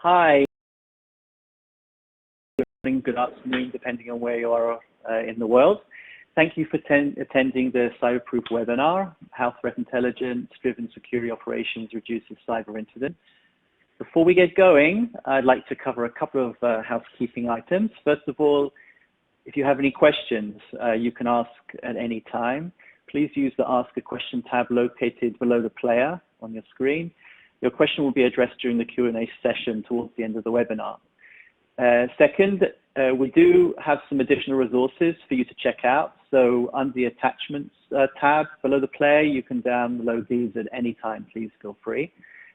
Hi, good morning, good afternoon, depending on where you are in the world. Thank you for attending the CyberProof webinar, How Threat Intelligence-Driven Security Operations Reduces Cyber Incidents. Before we get going, I'd like to cover a couple of housekeeping items. First of all, if you have any questions, you can ask at any time. Please use the Ask a Question tab located below the player on your screen. Your question will be addressed during the Q&A session towards the end of the webinar. Second, we do have some additional resources for you to check out. So under the Attachments tab below the player, you can download these at any time. Please feel free.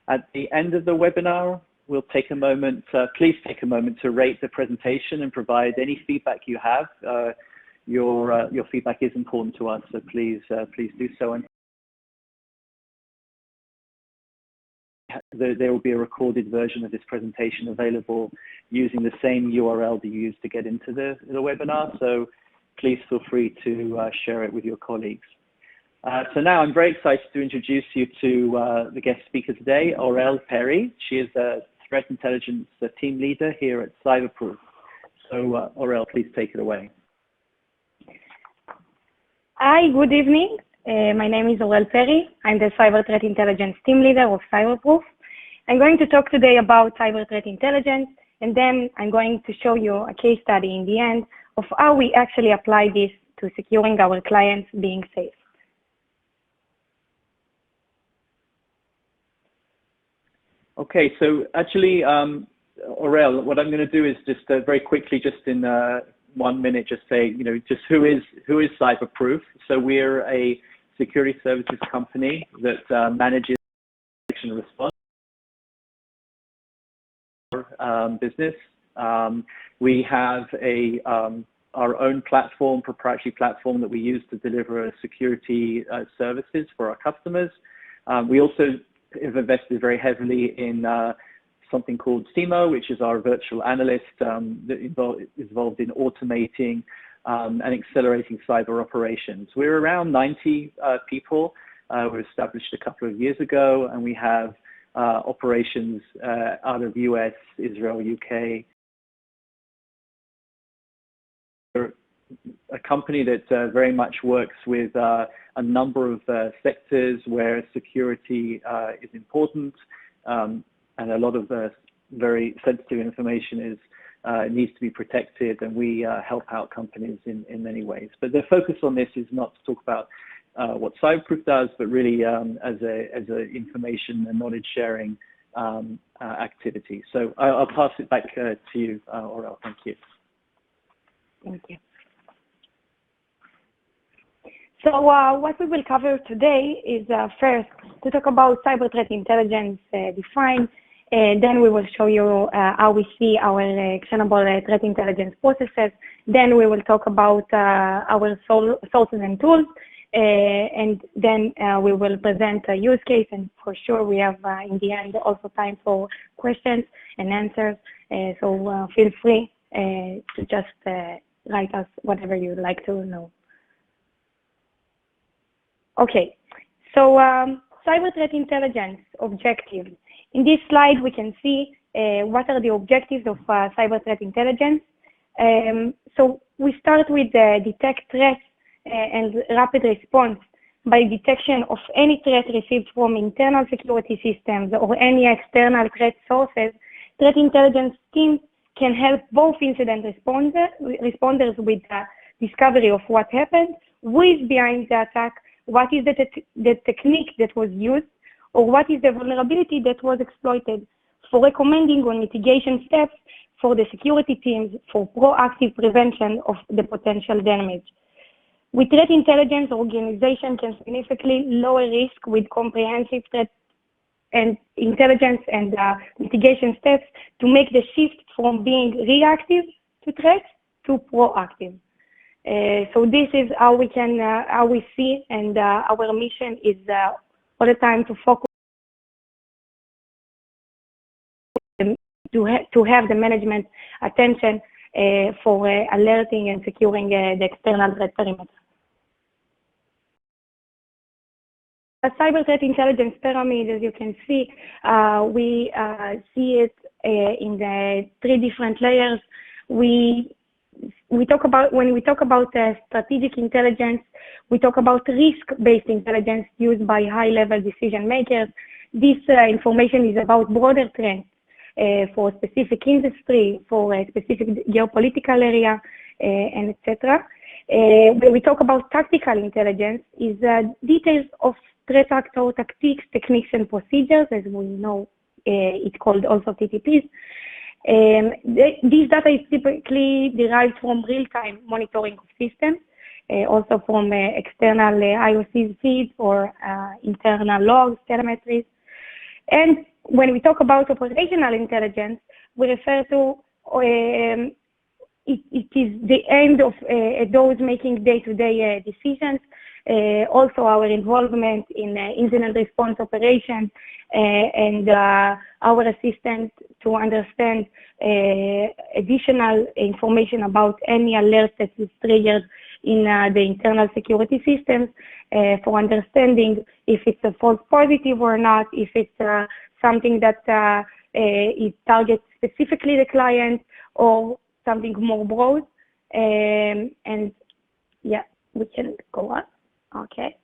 At the end of the webinar, we'll take a moment, please take a moment to rate the presentation and provide any feedback you have. Your feedback is important to us, so please do so. And there will be a recorded version of this presentation available using the same URL that you used to get into the webinar, so please feel free to share it with your colleagues. So now I'm very excited to introduce you to the guest speaker today, Orel Pery. She is a threat intelligence team leader here at CyberProof. So Orel, please take it away. Hi, good evening. My name is Orel Pery. I'm the Cyber Threat Intelligence Team Leader of CyberProof. I'm going to talk today about cyber threat intelligence, and then I'm going to show you a case study in the end of how we actually apply this to securing our clients being safe. Okay, so actually, Orel, what I'm going to do is just very quickly, just in 1 minute, just say, just who is CyberProof. So we're a security services company that manages detection and response business. We have our own platform, proprietary platform that we use to deliver security services for our customers. We also have invested very heavily in something called CIMO, which is our virtual analyst that is involved in automating and accelerating cyber operations. We're around 90 people. We were established a couple of years ago, and we have operations out of US, Israel, UK. We're a company that very much works with a number of sectors where security is important, and a lot of very sensitive information needs to be protected, and we help out companies in many ways. But the focus on this is not to talk about what CyberProof does, but really as a information and knowledge sharing activity. So I'll pass it back to you, Orel. Thank you. Thank you. So what we will cover today is first to talk about cyber threat intelligence defined. Then we will show you how we see our actionable threat intelligence processes. Then we will talk about our sources and tools. And then we will present a use case. And for sure, we have in the end also time for questions and answers. So feel free to just write us whatever you'd like to know. Okay, so cyber threat intelligence objectives. In this slide, we can see what are the objectives of cyber threat intelligence. So we start with detect threats and rapid response by detection of any threat received from internal security systems or any external threat sources. Threat intelligence teams can help both incident responders with the discovery of what happened, who is behind the attack, what is the technique that was used, or what is the vulnerability that was exploited, for recommending on mitigation steps for the security teams for proactive prevention of the potential damage. With threat intelligence, organization can significantly lower risk with comprehensive threat and intelligence and mitigation steps to make the shift from being reactive to threats to proactive. So this is how we can, how we see, and our mission is all the time to focus to have the management attention for alerting and securing the external threat perimeter. cyber threat intelligence pyramid, as you can see, we see it in the 3 different layers. When we talk about strategic intelligence, we talk about risk-based intelligence used by high-level decision makers. This information is about broader trends for a specific industry, for a specific geopolitical area, and etc. When we talk about tactical intelligence, is details of threat actor tactics, techniques, and procedures, as we know, it's called also TTPs. This data is typically derived from real-time monitoring of systems, also from external IOCs feeds or internal logs, telemetries. And when we talk about operational intelligence, we refer to it is the end of those making day-to-day decisions. Also our involvement in incident response operations and our assistance to understand additional information about any alert that is triggered in the internal security systems for understanding if it's a false positive or not, if it's something that it targets specifically the client or something more broad. And yeah, we can go on. Okay.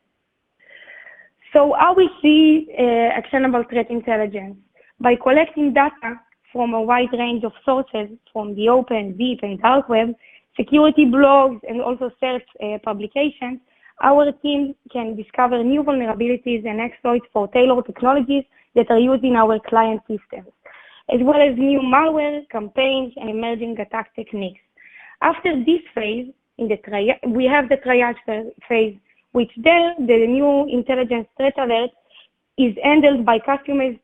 So how we see actionable threat intelligence? By collecting data from a wide range of sources from the open, deep, and dark web, security blogs, and also search publications, our team can discover new vulnerabilities and exploits for tailored technologies that are used in our client systems, as well as new malware, campaigns, and emerging attack techniques. After this phase, we have the triage phase, which there, the new intelligence threat alert is handled by customized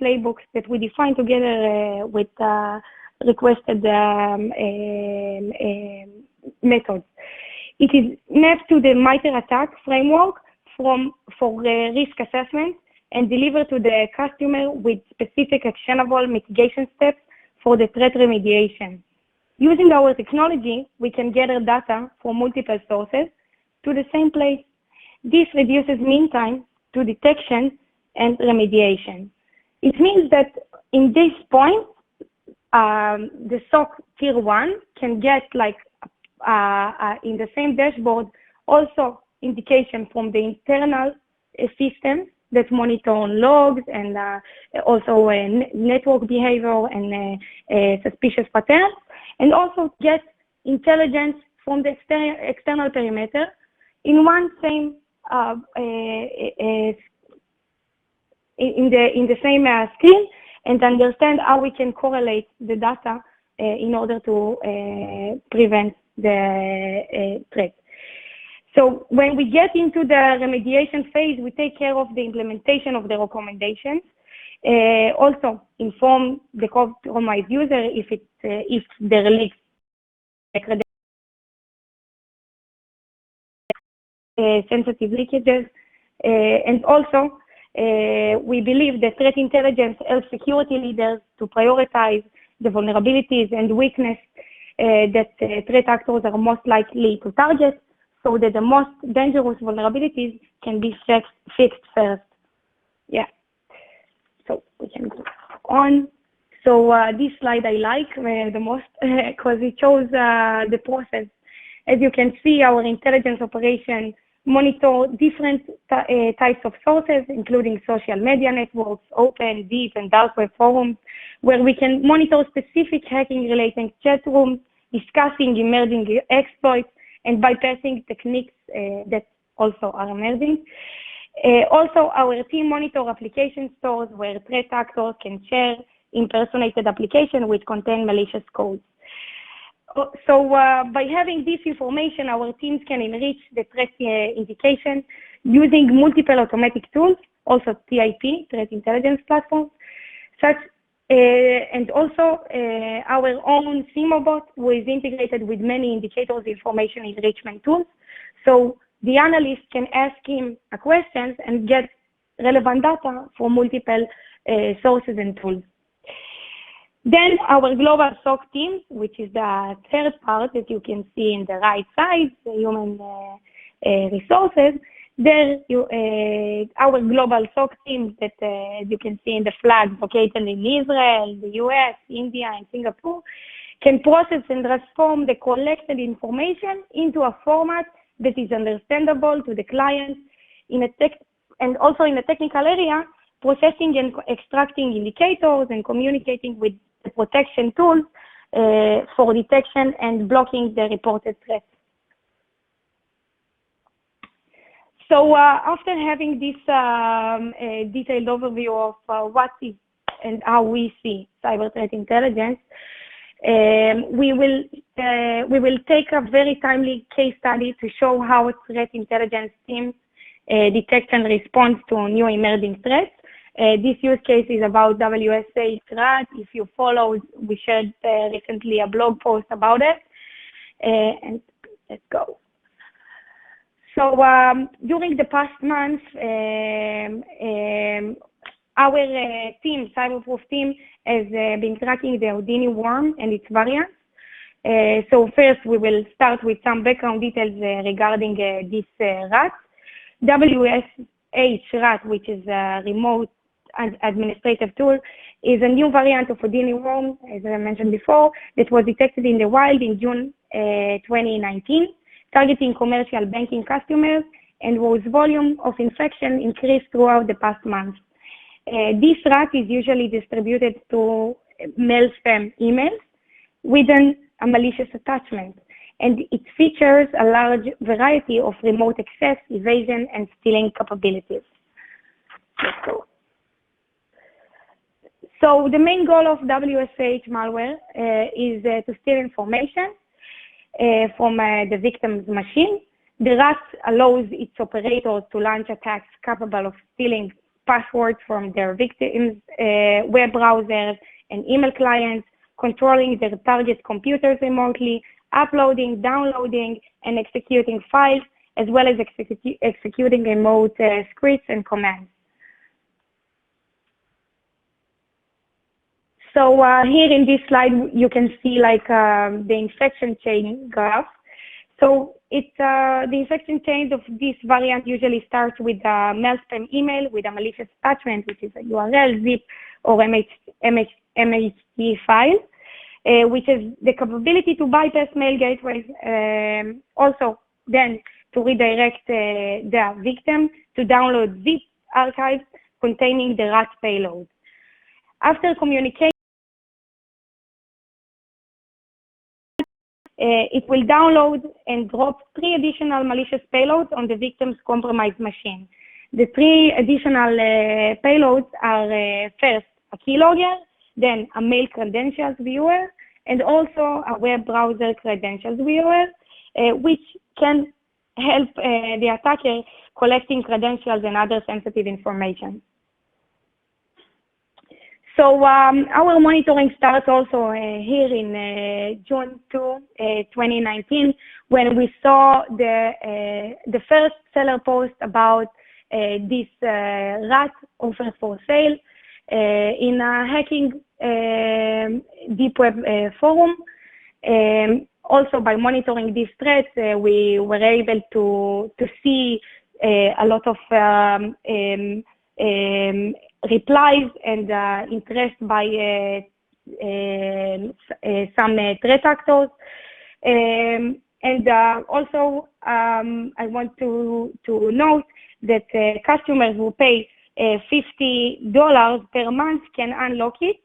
playbooks that we define together with requested methods. It is mapped to the MITRE ATT&CK framework for risk assessment and delivered to the customer with specific actionable mitigation steps for the threat remediation. Using our technology, we can gather data from multiple sources to the same place. This reduces mean time to detection and remediation. It means that in this point, the SOC tier 1 can get like in the same dashboard also indication from the internal systems that monitor logs and also network behavior and suspicious patterns, and also get intelligence from the external perimeter in one same in the same screen, and understand how we can correlate the data in order to prevent the threat. So when we get into the remediation phase, we take care of the implementation of the recommendations. Also inform the compromised user if the release sensitive leakages, and also we believe that threat intelligence helps security leaders to prioritize the vulnerabilities and weakness that threat actors are most likely to target, so that the most dangerous vulnerabilities can be fixed first. Yeah. So we can go on. So this slide I like the most because it shows the process. As you can see, our intelligence operation monitor different types of sources, including social media networks, open, deep, and dark web forums, where we can monitor specific hacking-related chat rooms, discussing emerging exploits, and bypassing techniques that also are emerging. Also, our team monitor application stores where threat actors can share impersonated applications which contain malicious codes. So by having this information, our teams can enrich the threat indication using multiple automatic tools, also TIP, threat intelligence platforms, and also our own CMOBot, who is integrated with many indicators information enrichment tools. So the analyst can ask him a question and get relevant data from multiple sources and tools. Then our global SOC team, which is the third part that you can see in the right side, the human resources, There, our global SOC team that as you can see in the flag located in Israel, the US, India, and Singapore, can process and transform the collected information into a format that is understandable to the client and also in the technical area, processing and extracting indicators and communicating with the protection tools for detection and blocking the reported threats. So after having this detailed overview of what is and how we see cyber threat intelligence, we will take a very timely case study to show how threat intelligence teams detect and respond to new emerging threats. This use case is about WSH rat. If you followed, we shared recently a blog post about it. And let's go. So during the past month, our team, CyberProof team, has been tracking the Houdini worm and its variants. So first, we will start with some background details regarding this rat. WSH rat, which is a remote administrative tool, is a new variant of Houdini worm, as I mentioned before, that was detected in the wild in June 2019, targeting commercial banking customers, and whose volume of infection increased throughout the past month. This rat is usually distributed to mail spam emails within a malicious attachment, and it features a large variety of remote access, evasion, and stealing capabilities. Let's go. So the main goal of WSH malware is to steal information from the victim's machine. The rat allows its operators to launch attacks capable of stealing passwords from their victims' web browsers and email clients, controlling their target computers remotely, uploading, downloading, and executing files, as well as executing remote scripts and commands. So here in this slide, you can see like the infection chain graph. So it's the infection chain of this variant usually starts with a mail spam email with a malicious attachment, which is a URL, zip, or MHT file, which has the capability to bypass mail gateways. Also, then to redirect the victim to download zip archives containing the rat payload. After communication, it will download and drop 3 additional malicious payloads on the victim's compromised machine. The 3 additional payloads are first a keylogger, then a mail credentials viewer, and also a web browser credentials viewer, which can help the attacker collecting credentials and other sensitive information. So our monitoring starts also here in June 2, 2019, when we saw the first seller post about this rat offer for sale in a hacking deep web forum. Also, by monitoring these threats, we were able to see a lot of replies and interest by some threat actors. And also, I want to note that customers who pay $50 per month can unlock it.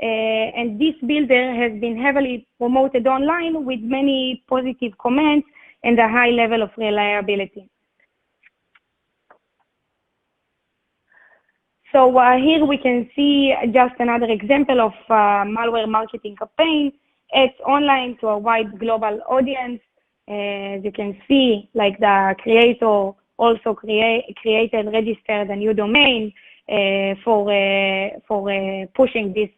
And this builder has been heavily promoted online with many positive comments and a high level of reliability. So here we can see just another example of malware marketing campaign. It's online to a wide global audience. As you can see, like the creator also created, registered a new domain for pushing this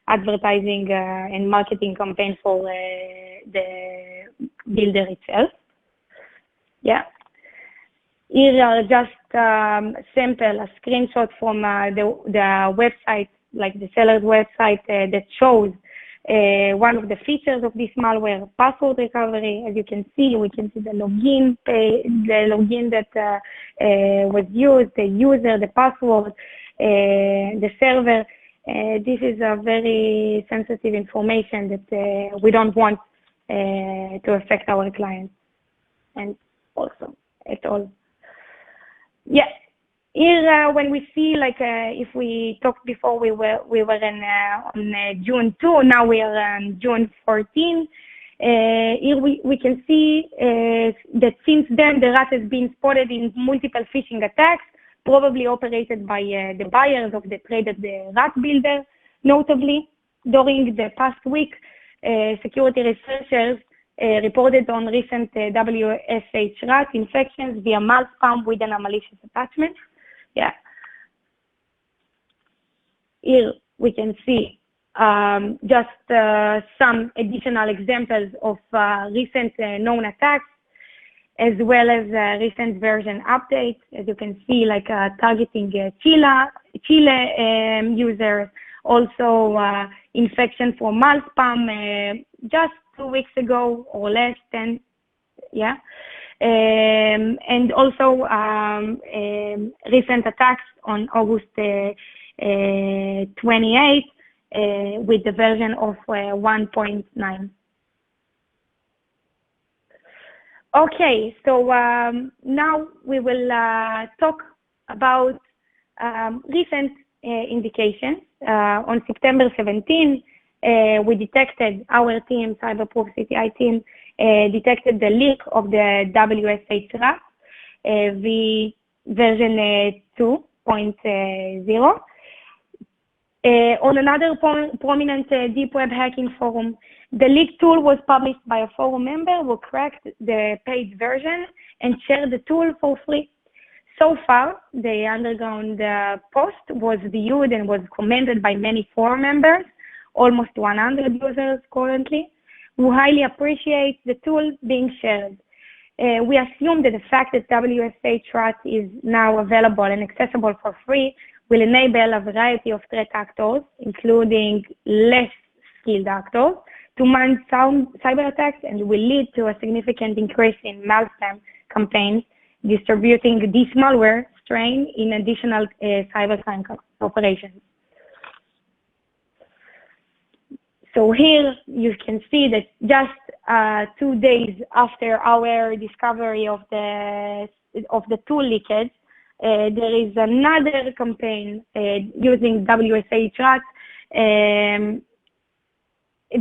advertising and marketing campaign for the builder itself. Yeah. Here are just sample, a screenshot from the website, like the seller's website that shows one of the features of this malware, password recovery. As you can see, we can see the login that was used, the user, the password, the server. This is a very sensitive information that we don't want to affect our clients, and also at all. Yeah. Here, when we see, like, if we talked before, we were on June 2. Now we are on June 14. Here we can see that since then the rat has been spotted in multiple phishing attacks, probably operated by the buyers of the traded rat builder. Notably, during the past week, security researchers reported on recent WSH rat infections via malspam with a malicious attachment. Yeah. Here we can see just some additional examples of recent known attacks, as well as recent version updates. As you can see, like targeting Chile users, also infection for malspam just 2 weeks ago or less than, yeah. And also recent attacks on August 28 with the version of 1.9. Okay, so now we will talk about recent indications. On September 17, we detected, our team, CyberProof CTI team, detected the leak of the WSH rat, version 2.0. On another prominent deep web hacking forum, the leak tool was published by a forum member who cracked the paid version and shared the tool for free. So far, the underground post was viewed and was commented by many forum members, almost 100 users currently, who highly appreciate the tool being shared. We assume that the fact that WSH rat is now available and accessible for free will enable a variety of threat actors, including less skilled actors, to mount cyber attacks, and will lead to a significant increase in malspam campaigns distributing this malware strain in additional cybercrime operations. So here you can see that just 2 days after our discovery of the tool leakage, there is another campaign using WSH rat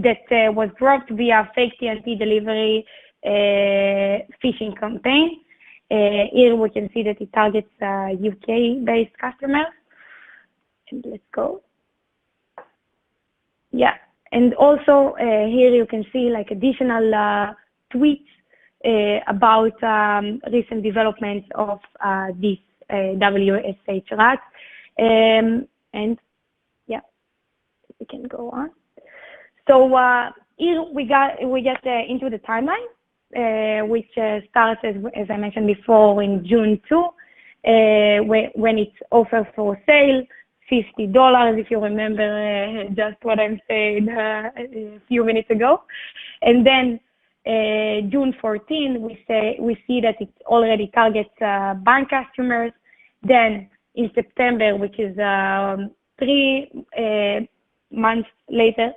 that was dropped via fake TNT delivery phishing campaign. Here we can see that it targets UK-based customers. And let's go. Yeah. And also here you can see like additional tweets about recent developments of this WSH rat. And yeah, we can go on. So here we get into the timeline, which starts, as I mentioned before, in June 2, when it's offered for sale. $50, if you remember just what I'm saying a few minutes ago. And then June 14, we see that it already targets bank customers. Then in September, which is 3 months later,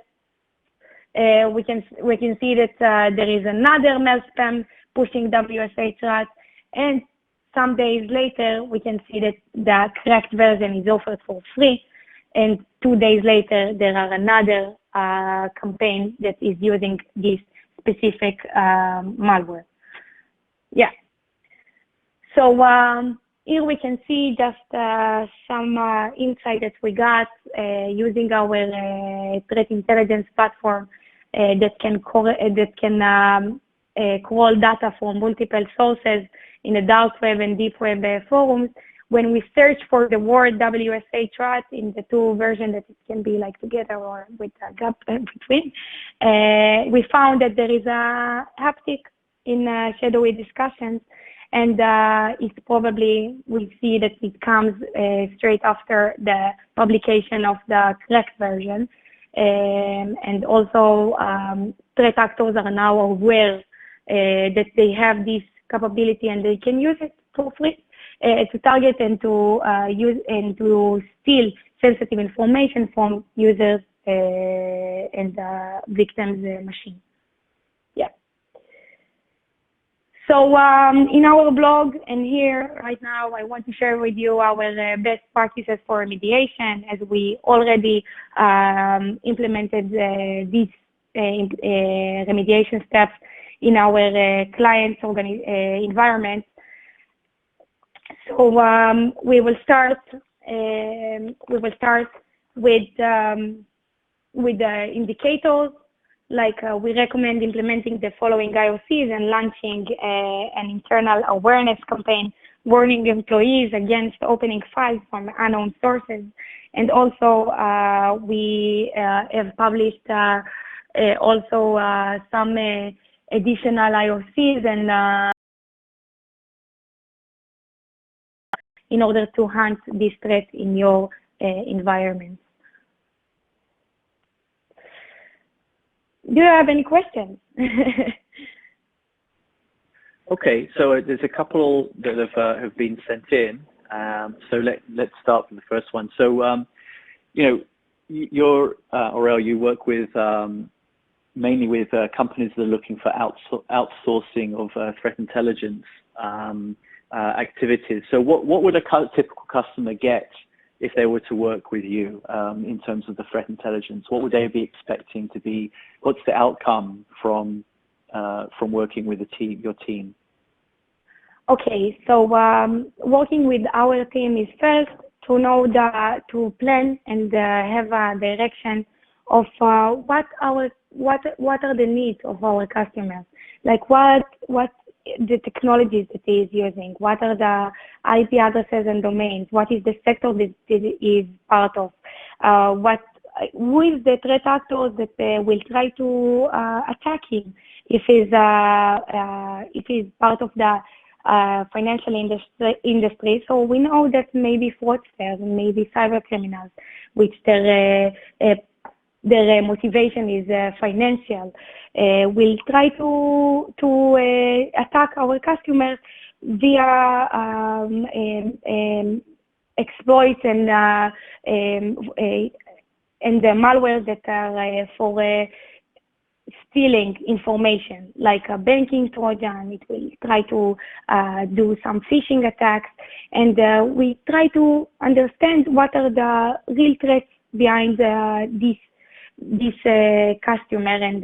we can see that there is another mail spam pushing WSH rat, and some days later, we can see that the cracked version is offered for free. And 2 days later, there are another campaign that is using this specific malware. Yeah. So here we can see just some insight that we got using our threat intelligence platform that can crawl data from multiple sources in the dark web and deep web forums. When we search for the word WSH rat in the two versions that it can be like together or with a gap between, we found that there is a uptick in shadowy discussions, and it's probably, we see that it comes straight after the publication of the correct version. and also threat actors are now aware that they have this capability and they can use it for free to target and to use and to steal sensitive information from users and victims' machine. Yeah. So in our blog and here right now, I want to share with you our best practices for remediation, as we already implemented these remediation steps in our clients' environment. So we will start with the indicators. Like we recommend implementing the following IOCs and launching an internal awareness campaign, warning employees against opening files from unknown sources. And also we have published also some additional IOCs and in order to hunt this threat in your environment. Do you have any questions? Okay, so there's a couple that have been sent in. So let's start with the first one. So you know, Orel, you work with mainly with companies that are looking for outsourcing of threat intelligence activities. So what would a typical customer get if they were to work with you in terms of the threat intelligence? What would they be expecting to be? What's the outcome from working with your team? Okay, so working with our team is first to know to plan and have a direction of what are the needs of our customers, like what the technologies that he is using, what are the IP addresses and domains, what is the sector that it is part of, who is the threat actors that will try to attack him if he's part of the financial industry. So we know that maybe fraudsters and maybe cyber criminals, which their motivation is financial, will try to attack our customers via exploits and the malware that are for stealing information, like a banking Trojan. It will try to do some phishing attacks, and we try to understand what are the real threats behind this customer and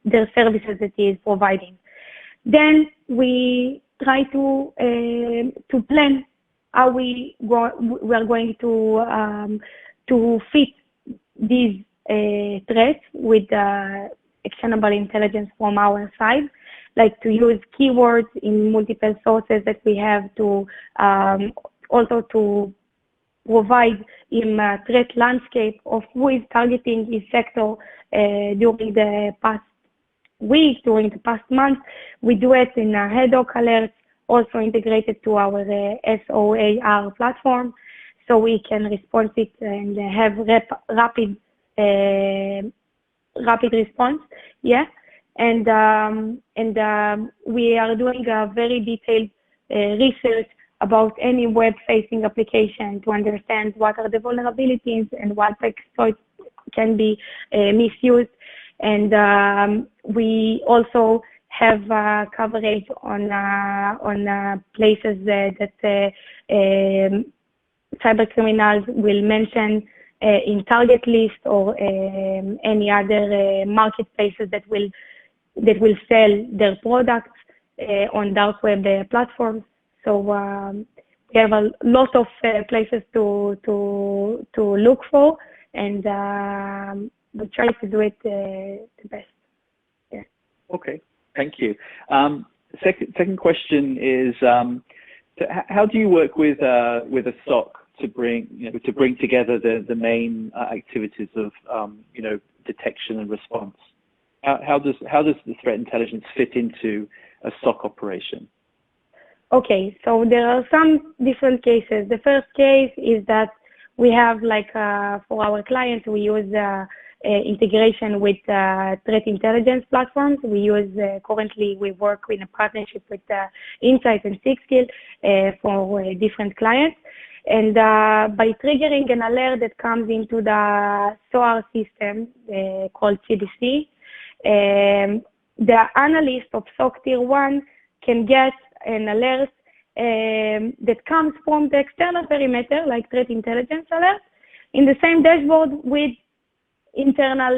their services that he is providing. Then we try to plan how we are going to fit these threats with actionable intelligence from our side, like to use keywords in multiple sources that we have, to also to provide him a threat landscape of who is targeting his sector during the past week, during the past month. We do it in a ad hoc alerts, also integrated to our SOAR platform, so we can respond it and have rapid response. Yeah, and we are doing a very detailed research about any web-facing application to understand what are the vulnerabilities and what exploits can be misused. And we also have coverage on places that cyber criminals will mention in target list or any other marketplaces that will sell their products on dark web platforms. So we have a lot of places to look for, and we try to do it the best. Yeah. Okay, thank you. Second question is, how do you work with a SOC to bring together the main activities of detection and response? How does the threat intelligence fit into a SOC operation? Okay, so there are some different cases. The first case is that we have like for our clients, we use integration with threat intelligence platforms. We use currently we work in a partnership with Insight and Sixkill for different clients. And by triggering an alert that comes into the SOAR system called CDC, the analyst of SOC Tier 1 can get an alert that comes from the external perimeter, like threat intelligence alert, in the same dashboard with internal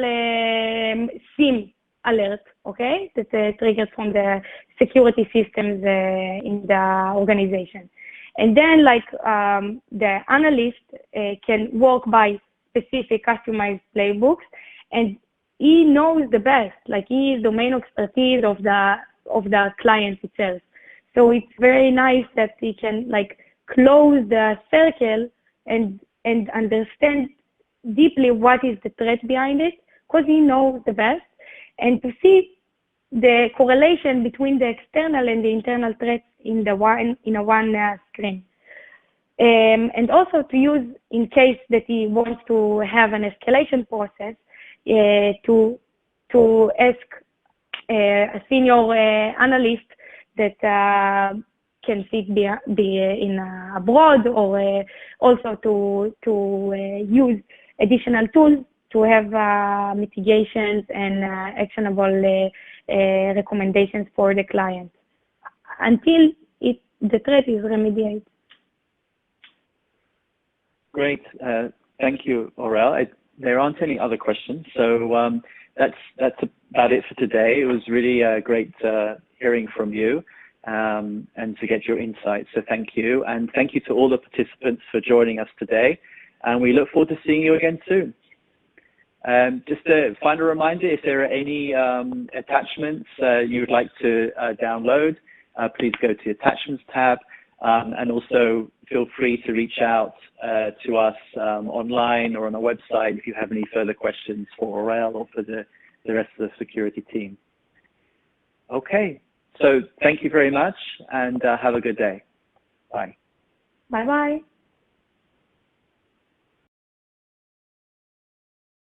SIEM alert, okay, that triggers from the security systems in the organization. And then, like, the analyst can work by specific customized playbooks, and he knows the best, like he is domain expertise of the client itself. So it's very nice that he can like close the circle and understand deeply what is the threat behind it, because he knows the best, and to see the correlation between the external and the internal threats in a one screen. And also to use in case that he wants to have an escalation process, to ask a senior analyst that can sit in abroad, or also to use additional tools to have mitigations and actionable recommendations for the client until the threat is remediated. Great. Thank you, Orel. There aren't any other questions, so that's about it for today. It was really great hearing from you and to get your insights. So thank you, and thank you to all the participants for joining us today. And we look forward to seeing you again soon. Just a final reminder: if there are any attachments you would like to download, please go to the Attachments tab, and also feel free to reach out to us online or on our website if you have any further questions for Orel or for the rest of the security team. Okay, so thank you very much, and have a good day. Bye. Bye-bye.